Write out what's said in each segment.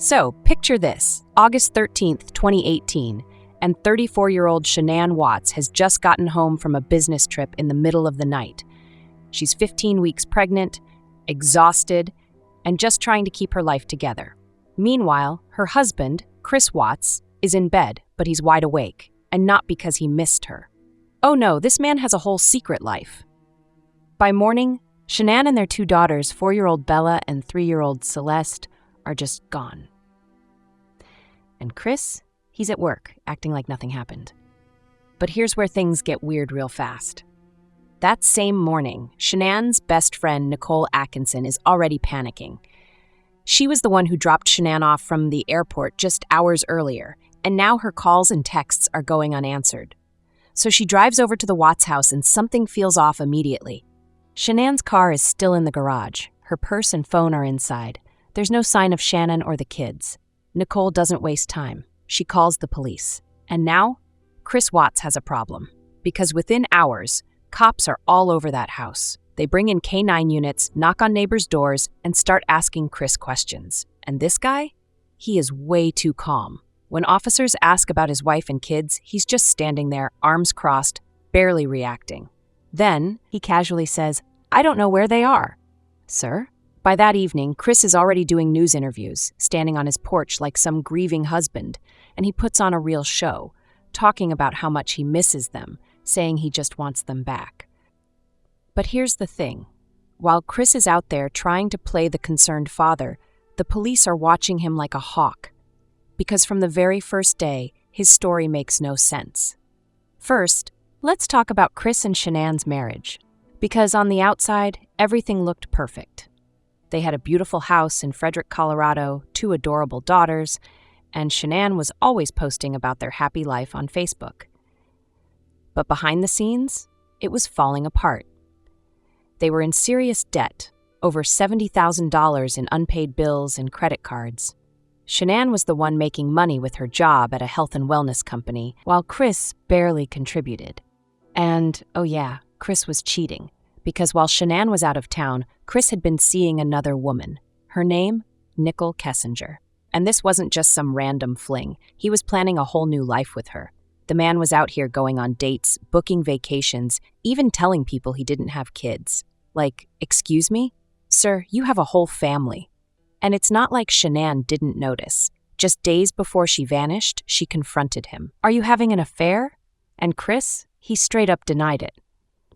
So, picture this, August 13th, 2018, and 34-year-old Shanann Watts has just gotten home from a business trip in the middle of the night. She's 15 weeks pregnant, exhausted, and just trying to keep her life together. Meanwhile, her husband, Chris Watts, is in bed, but he's wide awake, and not because he missed her. Oh no, this man has a whole secret life. By morning, Shanann and their two daughters, 4-year-old Bella and 3-year-old Celeste, are just gone. And Chris, he's at work, acting like nothing happened. But here's where things get weird real fast. That same morning, Shanann's best friend, Nicole Atkinson, is already panicking. She was the one who dropped Shanann off from the airport just hours earlier, and now her calls and texts are going unanswered. So she drives over to the Watts house and something feels off immediately. Shanann's car is still in the garage. Her purse and phone are inside. There's no sign of Shanann or the kids. Nicole doesn't waste time. She calls the police. And now, Chris Watts has a problem. Because within hours, cops are all over that house. They bring in K-9 units, knock on neighbors' doors, and start asking Chris questions. And this guy? He is way too calm. When officers ask about his wife and kids, he's just standing there, arms crossed, barely reacting. Then, he casually says, "I don't know where they are." "Sir?" By that evening, Chris is already doing news interviews, standing on his porch like some grieving husband, and he puts on a real show, talking about how much he misses them, saying he just wants them back. But here's the thing. While Chris is out there trying to play the concerned father, the police are watching him like a hawk. Because from the very first day, his story makes no sense. First, let's talk about Chris and Shanann's marriage. Because on the outside, everything looked perfect. They had a beautiful house in Frederick, Colorado, 2 adorable daughters, and Shanann was always posting about their happy life on Facebook. But behind the scenes, it was falling apart. They were in serious debt, over $70,000 in unpaid bills and credit cards. Shanann was the one making money with her job at a health and wellness company, while Chris barely contributed. And, oh yeah, Chris was cheating. Because while Shanann was out of town, Chris had been seeing another woman. Her name? Nicole Kessinger. And this wasn't just some random fling. He was planning a whole new life with her. The man was out here going on dates, booking vacations, even telling people he didn't have kids. Like, excuse me? Sir, you have a whole family. And it's not like Shanann didn't notice. Just days before she vanished, she confronted him. "Are you having an affair?" And Chris, he straight up denied it.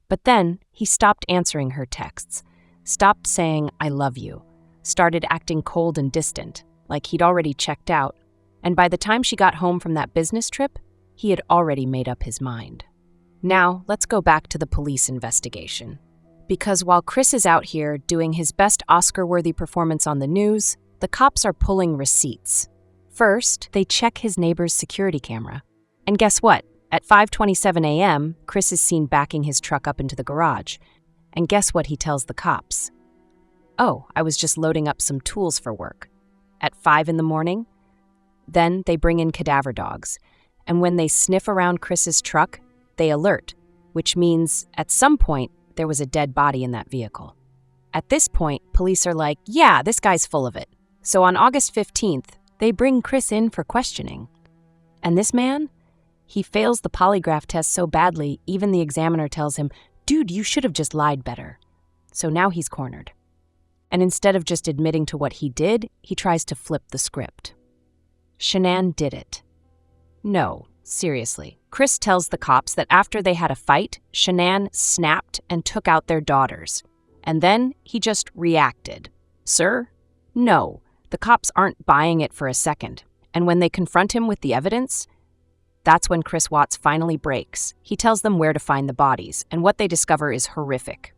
But then, he stopped answering her texts, stopped saying, "I love you," started acting cold and distant, like he'd already checked out, and by the time she got home from that business trip, he had already made up his mind. Now, let's go back to the police investigation. Because while Chris is out here doing his best Oscar-worthy performance on the news, the cops are pulling receipts. First, they check his neighbor's security camera. And guess what? At 5:27 a.m., Chris is seen backing his truck up into the garage. And guess what he tells the cops? "Oh, I was just loading up some tools for work." At 5 in the morning? Then they bring in cadaver dogs. And when they sniff around Chris's truck, they alert, which means at some point there was a dead body in that vehicle. At this point, police are like, yeah, this guy's full of it. So on August 15th, they bring Chris in for questioning. And this man? He fails the polygraph test so badly, even the examiner tells him, "Dude, you should have just lied better." So now he's cornered. And instead of just admitting to what he did, he tries to flip the script. Shanann did it. No, seriously. Chris tells the cops that after they had a fight, Shanann snapped and took out their daughters. And then he just reacted. Sir? No, the cops aren't buying it for a second. And when they confront him with the evidence, that's when Chris Watts finally breaks. He tells them where to find the bodies, and what they discover is horrific.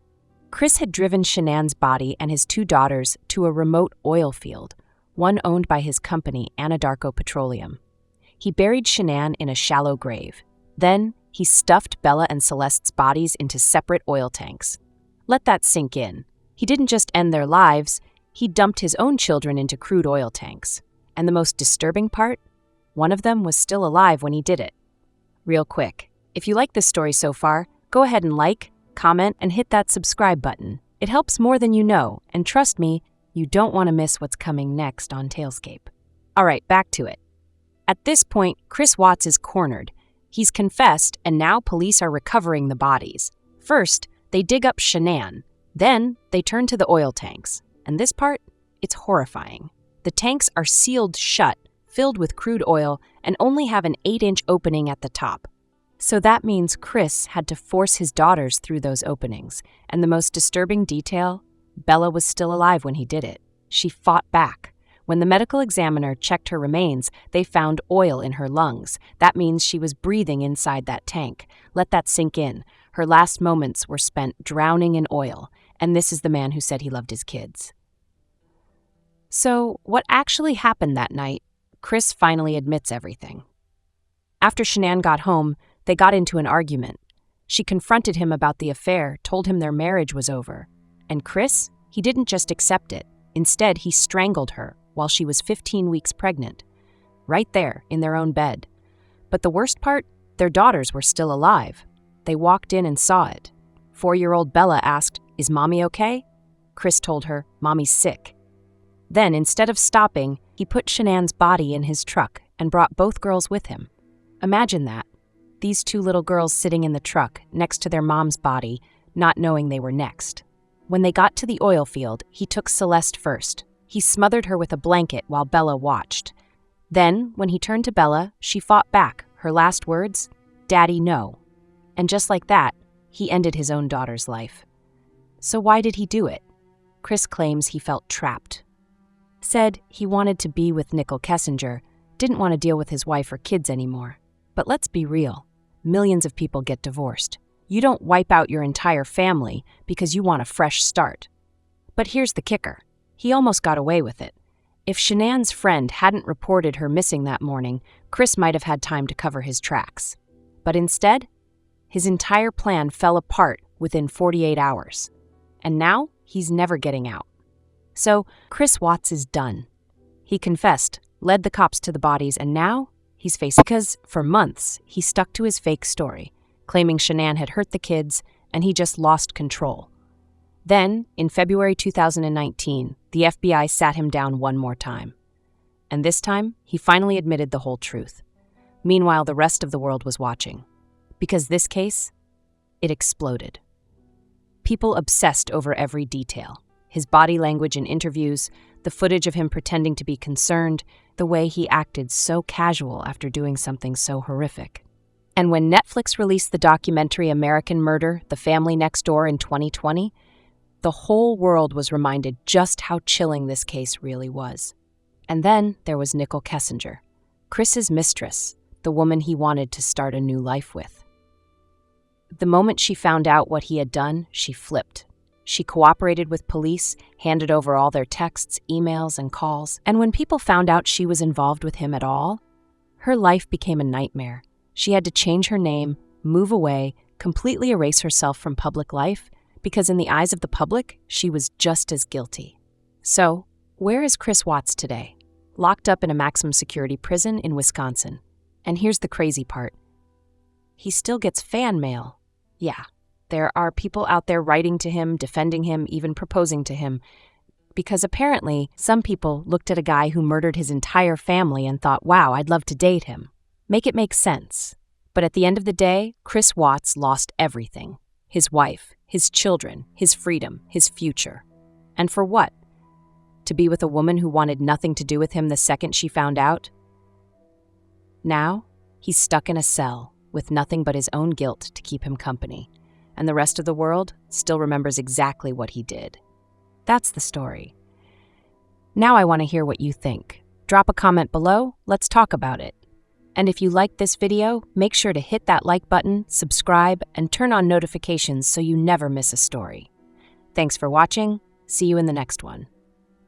Chris had driven Shanann's body and his 2 daughters to a remote oil field, one owned by his company, Anadarko Petroleum. He buried Shanann in a shallow grave. Then, he stuffed Bella and Celeste's bodies into separate oil tanks. Let that sink in. He didn't just end their lives, he dumped his own children into crude oil tanks. And the most disturbing part? One of them was still alive when he did it. Real quick, if you like this story so far, go ahead and like, comment, and hit that subscribe button. It helps more than you know, and trust me, you don't want to miss what's coming next on Talescape. All right, back to it. At this point, Chris Watts is cornered. He's confessed, and now police are recovering the bodies. First, they dig up Shanann. Then, they turn to the oil tanks. And this part, it's horrifying. The tanks are sealed shut, filled with crude oil, and only have an 8-inch opening at the top. So that means Chris had to force his daughters through those openings. And the most disturbing detail, Bella was still alive when he did it. She fought back. When the medical examiner checked her remains, they found oil in her lungs. That means she was breathing inside that tank. Let that sink in. Her last moments were spent drowning in oil, and this is the man who said he loved his kids. So, what actually happened that night? Chris finally admits everything. After Shanann got home, they got into an argument. She confronted him about the affair, told him their marriage was over. And Chris, he didn't just accept it. Instead, he strangled her while she was 15 weeks pregnant, right there in their own bed. But the worst part, their daughters were still alive. They walked in and saw it. 4-year-old Bella asked, "Is Mommy okay?" Chris told her, "Mommy's sick." Then, instead of stopping, he put Shanann's body in his truck and brought both girls with him. Imagine that. These 2 little girls sitting in the truck next to their mom's body, not knowing they were next. When they got to the oil field, he took Celeste first. He smothered her with a blanket while Bella watched. Then, when he turned to Bella, she fought back. Her last words, "Daddy, no." And just like that, he ended his own daughter's life. So why did he do it? Chris claims he felt trapped. Said he wanted to be with Nicole Kessinger, didn't want to deal with his wife or kids anymore. But let's be real. Millions of people get divorced. You don't wipe out your entire family because you want a fresh start. But here's the kicker. He almost got away with it. If Shanann's friend hadn't reported her missing that morning, Chris might have had time to cover his tracks. But instead, his entire plan fell apart within 48 hours. And now, he's never getting out. So, Chris Watts is done. He confessed, led the cops to the bodies, and now he's facing because for months he stuck to his fake story, claiming Shanann had hurt the kids and he just lost control. Then, in February 2019, the FBI sat him down one more time. And this time, he finally admitted the whole truth. Meanwhile, the rest of the world was watching. Because this case, it exploded. People obsessed over every detail. His body language in interviews, the footage of him pretending to be concerned, the way he acted so casual after doing something so horrific. And when Netflix released the documentary American Murder, The Family Next Door in 2020, the whole world was reminded just how chilling this case really was. And then there was Nicole Kessinger, Chris's mistress, the woman he wanted to start a new life with. The moment she found out what he had done, she flipped. She cooperated with police, handed over all their texts, emails, and calls. And when people found out she was involved with him at all, her life became a nightmare. She had to change her name, move away, completely erase herself from public life, because in the eyes of the public, she was just as guilty. So, where is Chris Watts today? Locked up in a maximum security prison in Wisconsin. And here's the crazy part. He still gets fan mail. Yeah, there are people out there writing to him, defending him, even proposing to him. Because apparently, some people looked at a guy who murdered his entire family and thought, wow, I'd love to date him. Make it make sense. But at the end of the day, Chris Watts lost everything. His wife, his children, his freedom, his future. And for what? To be with a woman who wanted nothing to do with him the second she found out? Now, he's stuck in a cell with nothing but his own guilt to keep him company. And the rest of the world still remembers exactly what he did. That's the story. Now I want to hear what you think. Drop a comment below, let's talk about it. And if you liked this video, make sure to hit that like button, subscribe, and turn on notifications so you never miss a story. Thanks for watching. See you in the next one.